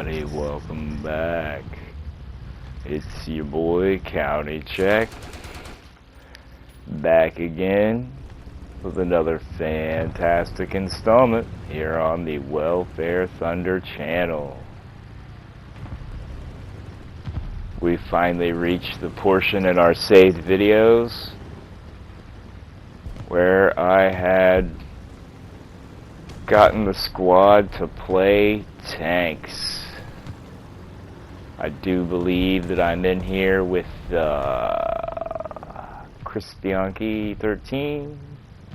everybody, welcome back. It's your boy County Check, back again with another fantastic installment here on the Warthunder channel. We finally reached the portion in our saved videos where I had gotten the squad to play tanks. I do believe that I'm in here with Stankin 13,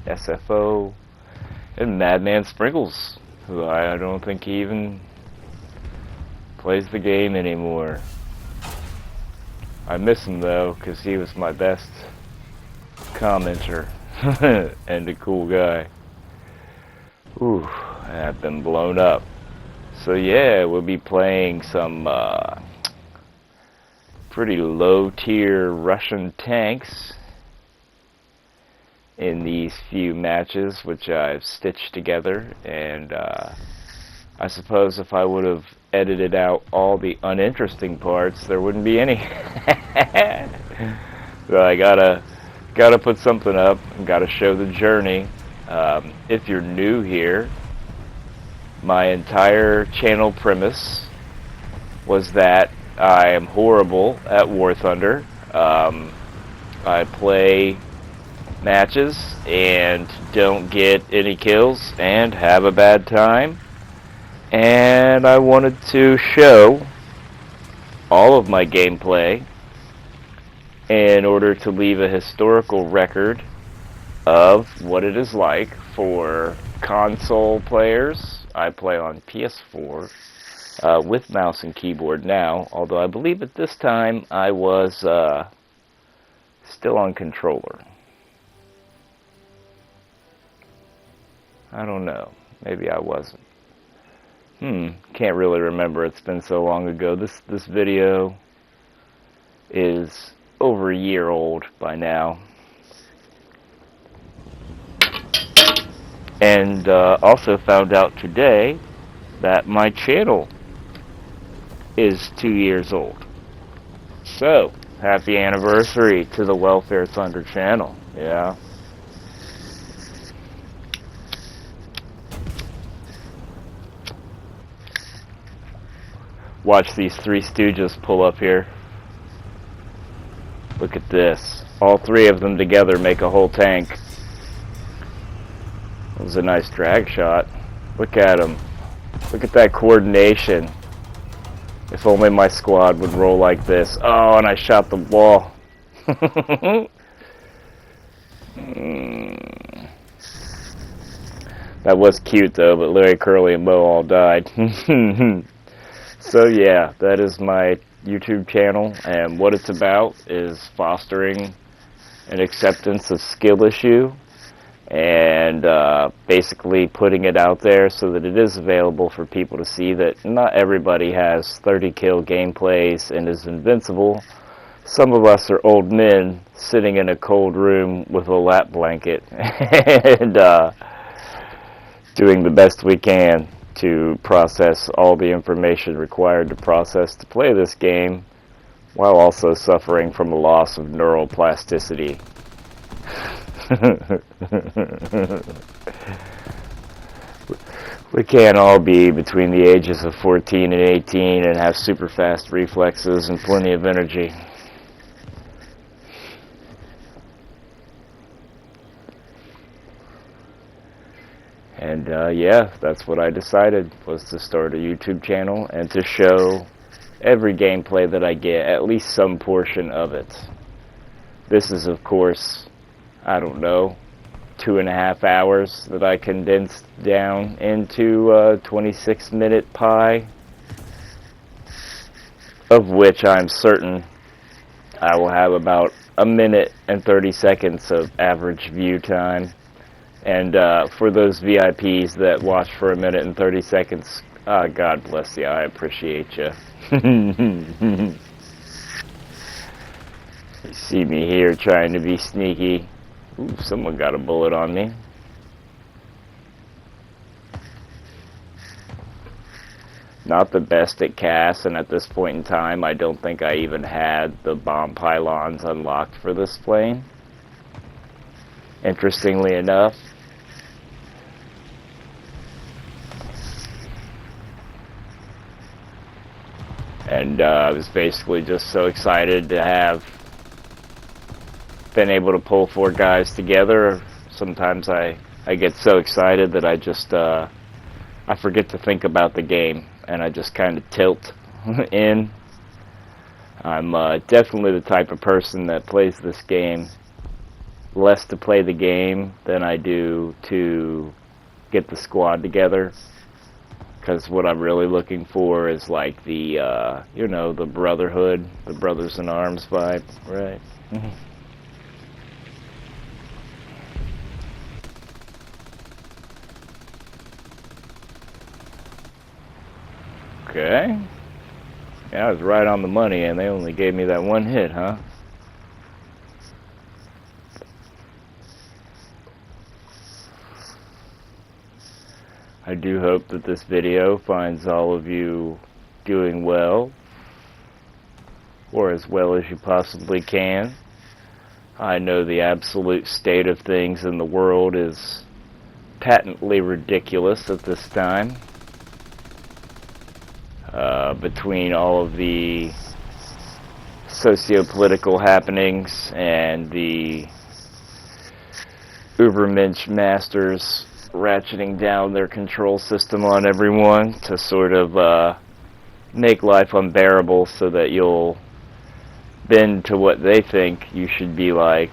SFO, and Madman Sprinkles, who I don't think he even plays the game anymore. I miss him though, because he was my best commenter and a cool guy. Ooh, I've been blown up. So yeah, we'll be playing some pretty low-tier Russian tanks in these few matches, which I've stitched together. And I suppose if I would have edited out all the uninteresting parts, there wouldn't be any. So I gotta put something up and gotta show the journey. If you're new here, my entire channel premise was that I am horrible at Warthunder. I play matches and don't get any kills and have a bad time. And I wanted to show all of my gameplay in order to leave a historical record of what it is like for console players. I play on PS4 with mouse and keyboard now, although I believe at this time I was still on controller. I don't know. Maybe I wasn't. Can't really remember. It's been so long ago. This video is over a year old by now. And also found out today that my channel is 2 years old. So, happy anniversary to the Warthunder channel. Yeah. Watch these three stooges pull up here. Look at this. All three of them together make a whole tank. That was a nice drag shot. Look at him. Look at that coordination. If only my squad would roll like this. Oh, and I shot the wall. That was cute though, but Larry, Curly, and Mo all died. So yeah, that is my YouTube channel, and what it's about is fostering an acceptance of skill issue, and basically putting it out there so that it is available for people to see that not everybody has 30 kill gameplays and is invincible. Some of us are old men sitting in a cold room with a lap blanket and doing the best we can to process all the information required to process to play this game, while also suffering from a loss of neural plasticity. We can't all be between the ages of 14 and 18 and have super fast reflexes and plenty of energy. And yeah, that's what I decided, was to start a YouTube channel and to show every gameplay that I get, at least some portion of it. This is, of course, I don't know, 2.5 hours that I condensed down into a 26-minute pie, of which I'm certain I will have about 1 minute and 30 seconds of average view time. And for those VIPs that watch for 1 minute and 30 seconds, God bless you, I appreciate you. You see me here trying to be sneaky. Ooh, someone got a bullet on me. not the best at CAS, and at this point in time, I don't think I even had the bomb pylons unlocked for this plane. Interestingly enough. And I was basically just so excited to have been able to pull 4 guys together. Sometimes I get so excited that I just I forget to think about the game, and I just kind of tilt in. I'm definitely the type of person that plays this game less to play the game than I do to get the squad together. Because what I'm really looking for is like the, you know, the brotherhood, the brothers in arms vibe, right? Okay. Yeah, I was right on the money, and they only gave me that 1 hit, huh? I do hope that this video finds all of you doing well, or as well as you possibly can. I know the absolute state of things in the world is patently ridiculous at this time. Between all of the socio-political happenings and the Ubermensch masters ratcheting down their control system on everyone to sort of make life unbearable so that you'll bend to what they think you should be like.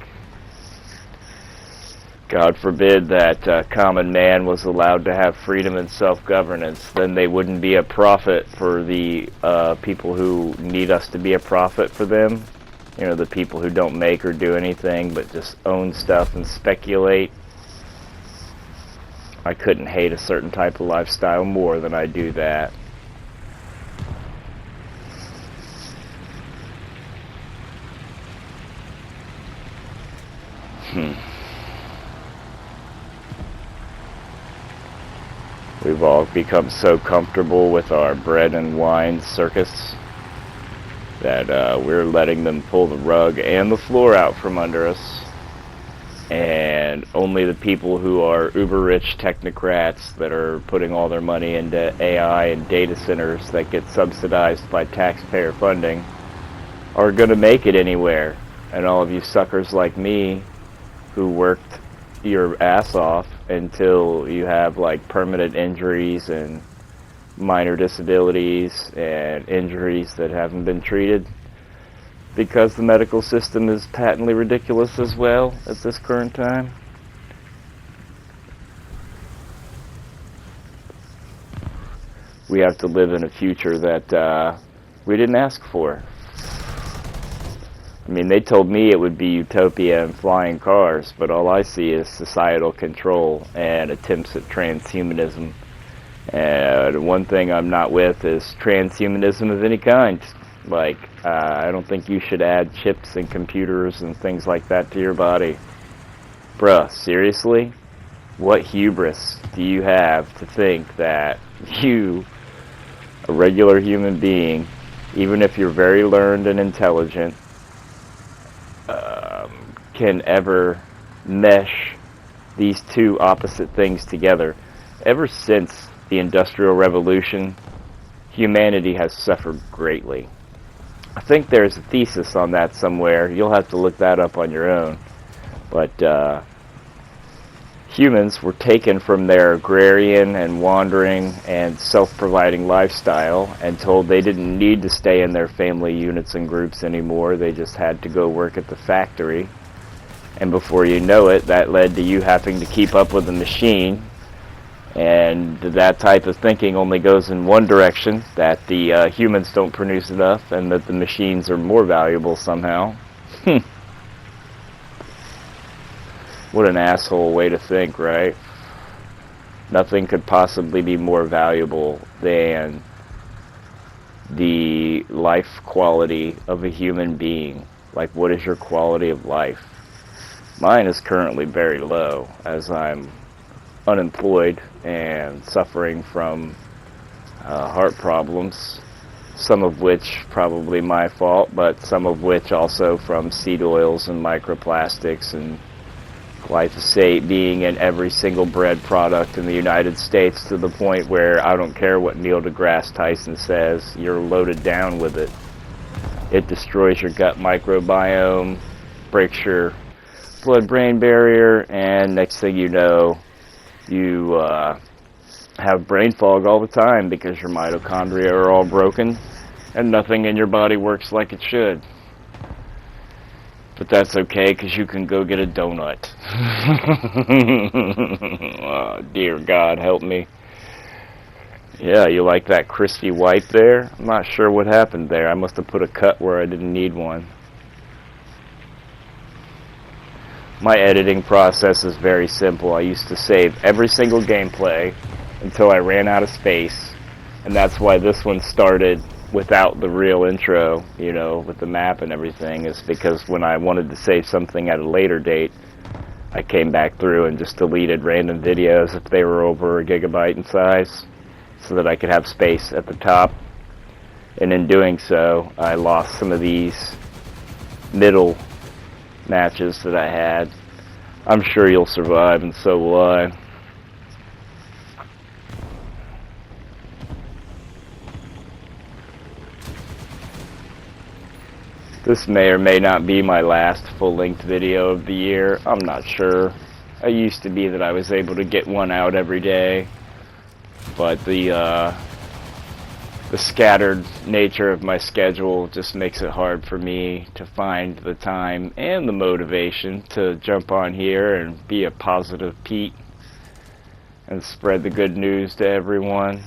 God forbid that common man was allowed to have freedom and self-governance. Then they wouldn't be a prophet for the people who need us to be a prophet for them. You know, the people who don't make or do anything but just own stuff and speculate. I couldn't hate a certain type of lifestyle more than I do that. We've all become so comfortable with our bread and wine circus that we're letting them pull the rug and the floor out from under us. And only the people who are uber-rich technocrats that are putting all their money into AI and data centers that get subsidized by taxpayer funding are going to make it anywhere. And all of you suckers like me who worked your ass off until you have like permanent injuries and minor disabilities and injuries that haven't been treated because the medical system is patently ridiculous as well at this current time. We have to live in a future that we didn't ask for. I mean, they told me it would be utopia and flying cars, but all I see is societal control and attempts at transhumanism. And one thing I'm not with is transhumanism of any kind. Like, I don't think you should add chips and computers and things like that to your body. Bruh, seriously? What hubris do you have to think that you, a regular human being, even if you're very learned and intelligent, can ever mesh these two opposite things together? Ever since the Industrial Revolution, humanity has suffered greatly. I think there's a thesis on that somewhere. You'll have to look that up on your own. But humans were taken from their agrarian and wandering and self-providing lifestyle and told they didn't need to stay in their family units and groups anymore. They just had to go work at the factory. And before you know it, that led to you having to keep up with the machine. And that type of thinking only goes in one direction, that the humans don't produce enough and that the machines are more valuable somehow. What an asshole way to think, right? Nothing could possibly be more valuable than the life quality of a human being. Like, what is your quality of life? Mine is currently very low, as I'm unemployed and suffering from heart problems, some of which probably my fault, but some of which also from seed oils and microplastics and glyphosate being in every single bread product in the United States, to the point where I don't care what Neil deGrasse Tyson says, you're loaded down with it. It destroys your gut microbiome, breaks your blood-brain barrier, and next thing you know, you have brain fog all the time because your mitochondria are all broken and nothing in your body works like it should. But that's okay, because you can go get a donut. Oh, dear God, help me. Yeah, you like that crispy wipe there? I'm not sure what happened there. I must have put a cut where I didn't need one. My editing process is very simple. I used to save every single gameplay until I ran out of space, and that's why this one started without the real intro, you know, with the map and everything, is because when I wanted to save something at a later date, I came back through and just deleted random videos if they were over a gigabyte in size, so that I could have space at the top. And in doing so, I lost some of these middle matches that I had. I'm sure you'll survive, and so will I. This may or may not be my last full-length video of the year. I'm not sure. It used to be that I was able to get one out every day, but the scattered nature of my schedule just makes it hard for me to find the time and the motivation to jump on here and be a positive Pete and spread the good news to everyone.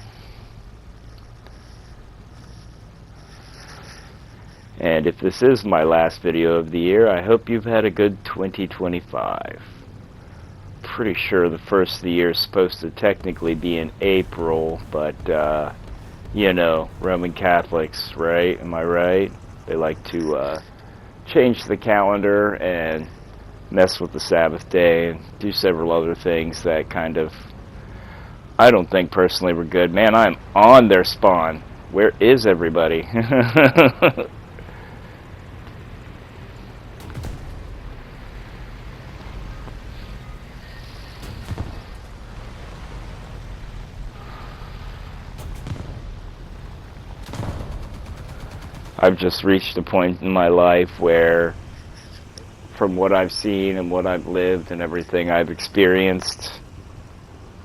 And if this is my last video of the year, I hope you've had a good 2025. Pretty sure the first of the year is supposed to technically be in April, but you know, Roman Catholics, right? Am I right? They like to change the calendar and mess with the Sabbath day and do several other things that kind of, I don't think personally were good. Man, I'm on their spawn. Where is everybody? I've just reached a point in my life where, from what I've seen and what I've lived and everything I've experienced,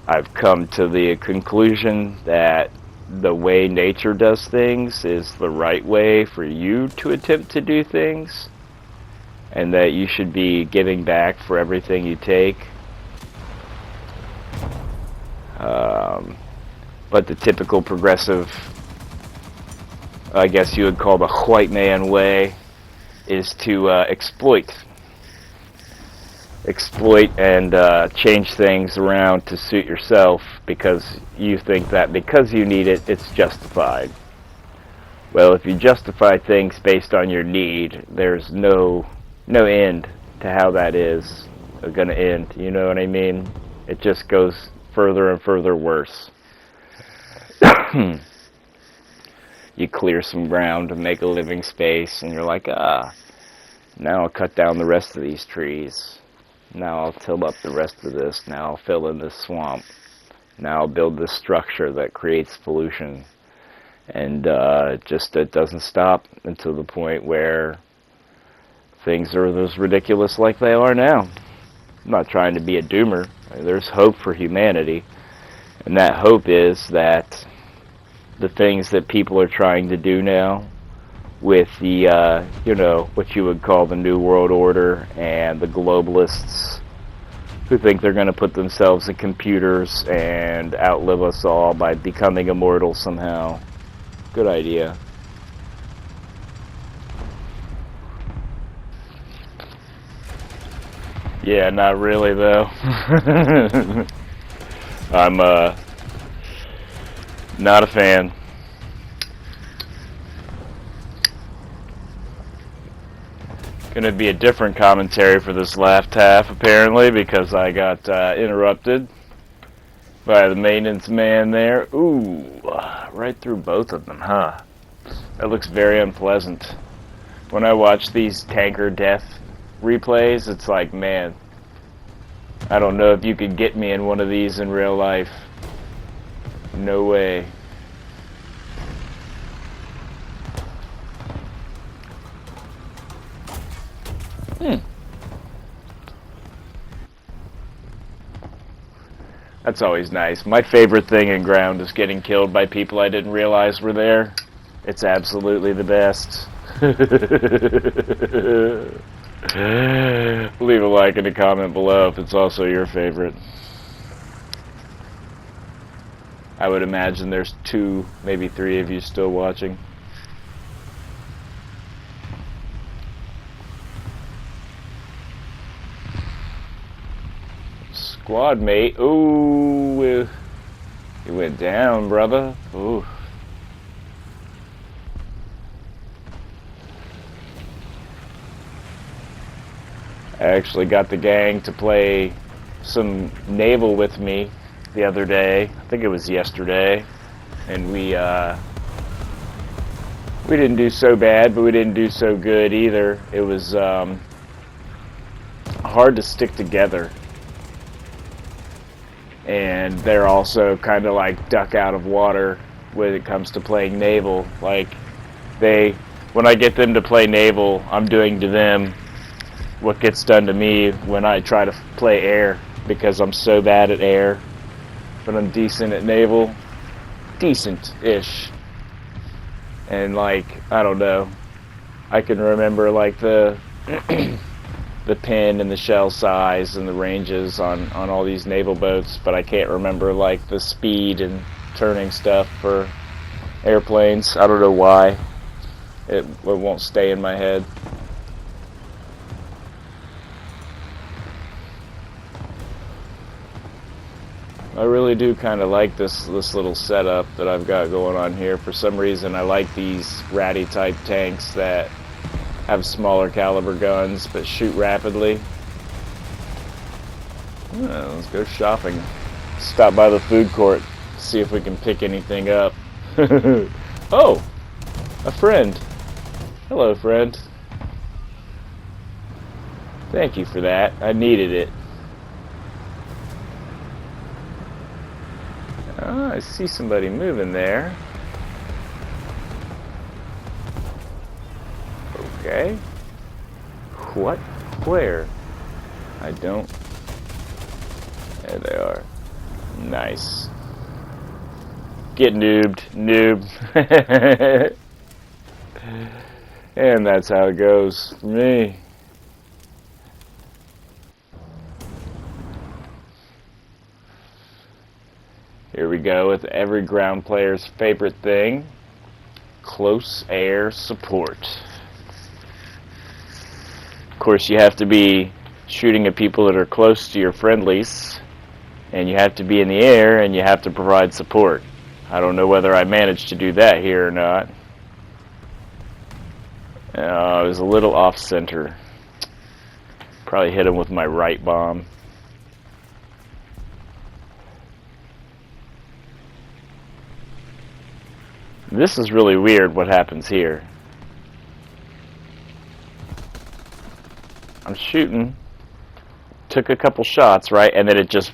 I've come to the conclusion that the way nature does things is the right way for you to attempt to do things, and that you should be giving back for everything you take. But the typical progressive, I guess you would call the white man way, is to exploit and change things around to suit yourself, because you think that because you need it, it's justified. Well, if you justify things based on your need, there's no end to how that is going to end. You know what I mean? It just goes further and further worse. You clear some ground to make a living space, and you're like, now I'll cut down the rest of these trees. Now I'll till up the rest of this. Now I'll fill in this swamp. Now I'll build this structure that creates pollution. And it doesn't stop until the point where things are as ridiculous like they are now. I'm not trying to be a doomer. There's hope for humanity. And that hope is that the things that people are trying to do now with the, what you would call the New World Order, and the globalists who think they're going to put themselves in computers and outlive us all by becoming immortal somehow. Good idea. Yeah, not really though. I'm not a fan. Gonna be a different commentary for this last half, apparently, because I got interrupted by the maintenance man there. Ooh. Right through both of them, huh? That looks very unpleasant. When I watch these tanker death replays, it's like, man, I don't know if you could get me in one of these in real life. No way. That's always nice. My favorite thing in ground is getting killed by people I didn't realize were there. It's absolutely the best. Leave a like and a comment below if it's also your favorite. I would imagine there's 2, maybe 3 of you still watching. Squad mate. Ooh, you went down, brother. Ooh. I actually got the gang to play some naval with me the other day. I think it was yesterday, and we didn't do so bad, but we didn't do so good either. It was hard to stick together. And they're also kind of like duck out of water when it comes to playing naval. Like, when I get them to play naval, I'm doing to them what gets done to me when I try to play air, because I'm so bad at air, but I'm decent at naval. Decent-ish. And like, I don't know, I can remember like the the pin and the shell size and the ranges on all these naval boats, but I can't remember like the speed and turning stuff for airplanes. I don't know why. It won't stay in my head. I really do kind of like this little setup that I've got going on here. For some reason I like these ratty type tanks that have smaller caliber guns but shoot rapidly. Let's go shopping. Stop by the food court, see if we can pick anything up. Oh, a friend. Hello, friend. Thank you for that. I needed it. Oh, I see somebody moving there. Okay. What? Where? I don't... There they are. Nice. Get noobed. Noob. And that's how it goes for me. Here we go with every ground player's favorite thing. Close air support. Of course, you have to be shooting at people that are close to your friendlies, and you have to be in the air, and you have to provide support. I don't know whether I managed to do that here or not. I was a little off center. Probably hit him with my right bomb. This is really weird what happens here. I'm shooting, took a couple shots, right, and then it just,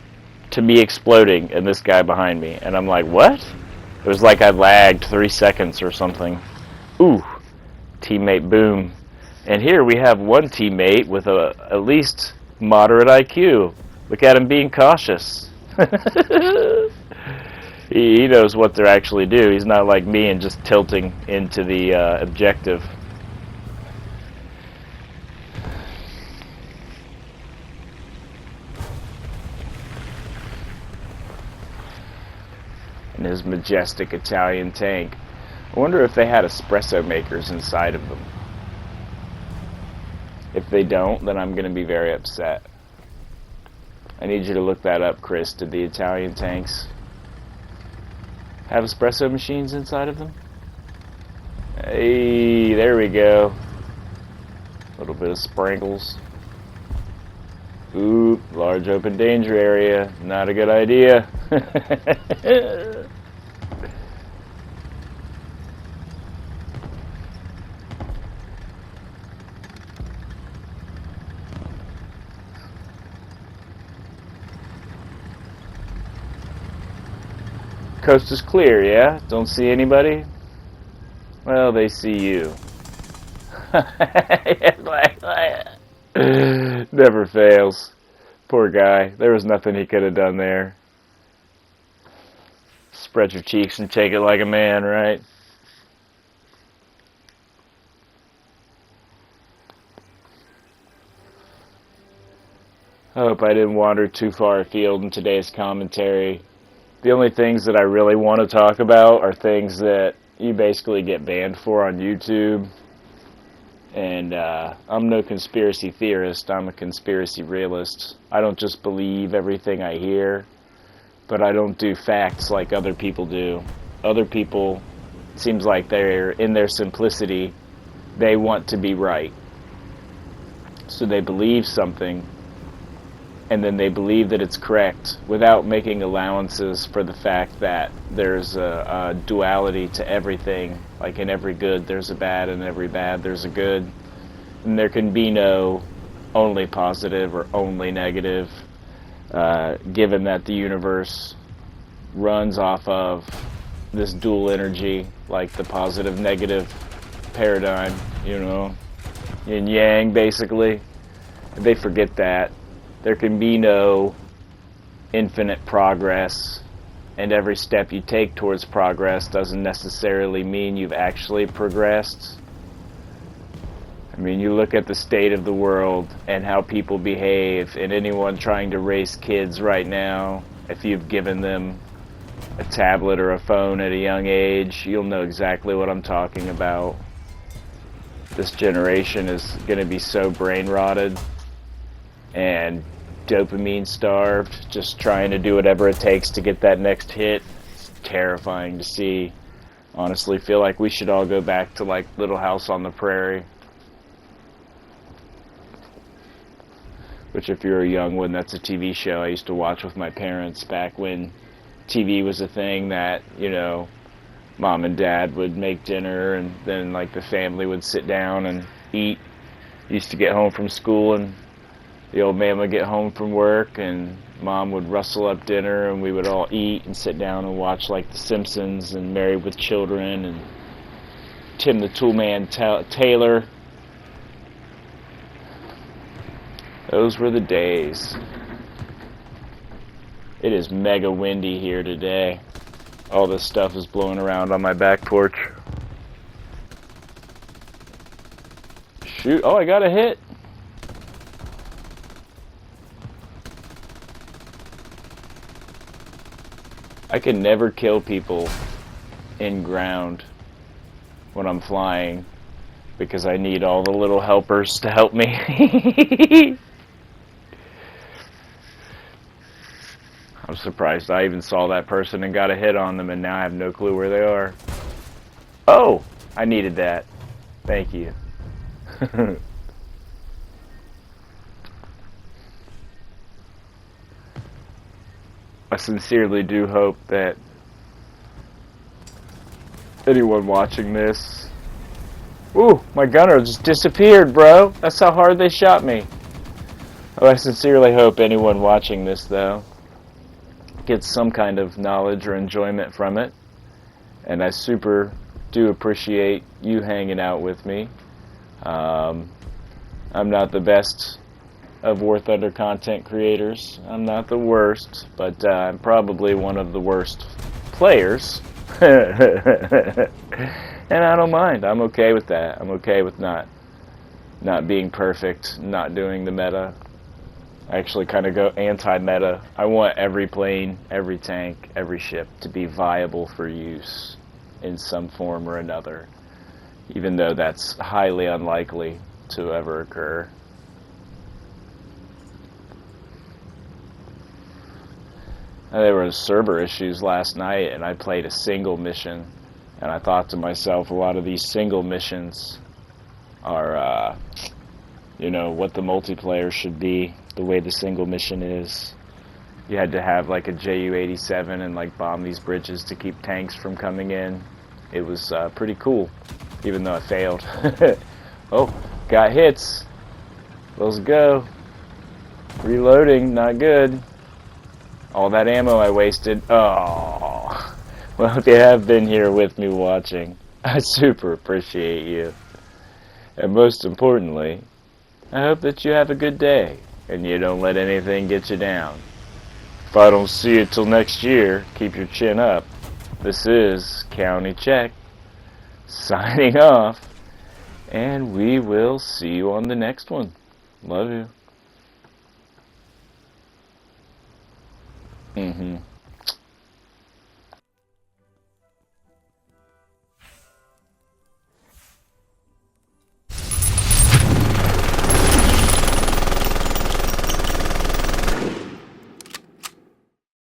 to me, exploding, and this guy behind me, and I'm like, what? It was like I lagged 3 seconds or something. Ooh, teammate boom. And here we have one teammate with a at least moderate IQ. Look at him being cautious. He knows what to actually do. He's not like me and just tilting into the objective. And his majestic Italian tank. I wonder if they had espresso makers inside of them. If they don't, then I'm going to be very upset. I need you to look that up, Chris. Did the Italian tanks have espresso machines inside of them? Hey, there we go. A little bit of sprinkles. Ooh, large open danger area. Not a good idea. Coast is clear, yeah? Don't see anybody? Well, they see you. Never fails. Poor guy. There was nothing he could have done there. Spread your cheeks and take it like a man, right? I hope I didn't wander too far afield in today's commentary. The only things that I really want to talk about are things that you basically get banned for on YouTube. And I'm no conspiracy theorist, I'm a conspiracy realist. I don't just believe everything I hear, but I don't do facts like other people do. Other people, it seems like they're, in their simplicity, they want to be right. So they believe something, and then they believe that it's correct without making allowances for the fact that there's a duality to everything. Like in every good there's a bad, and in every bad there's a good. And there can be no only positive or only negative, given that the universe runs off of this dual energy, like the positive-negative paradigm, you know, yin-yang basically. They forget that. There can be no infinite progress, and every step you take towards progress doesn't necessarily mean you've actually progressed. I mean, you look at the state of the world and how people behave, and anyone trying to raise kids right now, if you've given them a tablet or a phone at a young age, you'll know exactly what I'm talking about. This generation is going to be so brain rotted and dopamine starved, just trying to do whatever it takes to get that next hit. It's terrifying to see. Honestly, feel like we should all go back to like Little House on the Prairie. Which, if you're a young one, that's a TV show I used to watch with my parents back when TV was a thing that, you know, mom and dad would make dinner and then like the family would sit down and eat. Used to get home from school and the old man would get home from work and mom would rustle up dinner and we would all eat and sit down and watch like The Simpsons and Married with Children and Tim the Toolman Taylor. Those were the days. It is mega windy here today. All this stuff is blowing around on my back porch. Shoot. Oh, I got a hit. I can never kill people in ground when I'm flying because I need all the little helpers to help me. I'm surprised I even saw that person and got a hit on them, and now I have no clue where they are. Oh, I needed that. Thank you. I sincerely do hope that anyone watching this... Ooh, my gunner just disappeared, bro. That's how hard they shot me. Oh, I sincerely hope anyone watching this, though, gets some kind of knowledge or enjoyment from it. And I super do appreciate you hanging out with me. I'm not the best of Warthunder content creators. I'm not the worst, but I'm probably one of the worst players. And I don't mind. I'm okay with that. I'm okay with not being perfect, not doing the meta. I actually kind of go anti-meta. I want every plane, every tank, every ship to be viable for use in some form or another, even though that's highly unlikely to ever occur. There were server issues last night, and I played a single mission, and I thought to myself, a lot of these single missions are, you know, what the multiplayer should be, the way the single mission is. You had to have like a Ju-87 and like bomb these bridges to keep tanks from coming in. It was pretty cool, even though it failed. Oh, got hits. Let's go. Reloading, not good. All that ammo I wasted. Oh, Well, if you have been here with me watching, I super appreciate you. And most importantly, I hope that you have a good day and you don't let anything get you down. If I don't see you till next year, keep your chin up. This is County Check, signing off, and we will see you on the next one. Love you.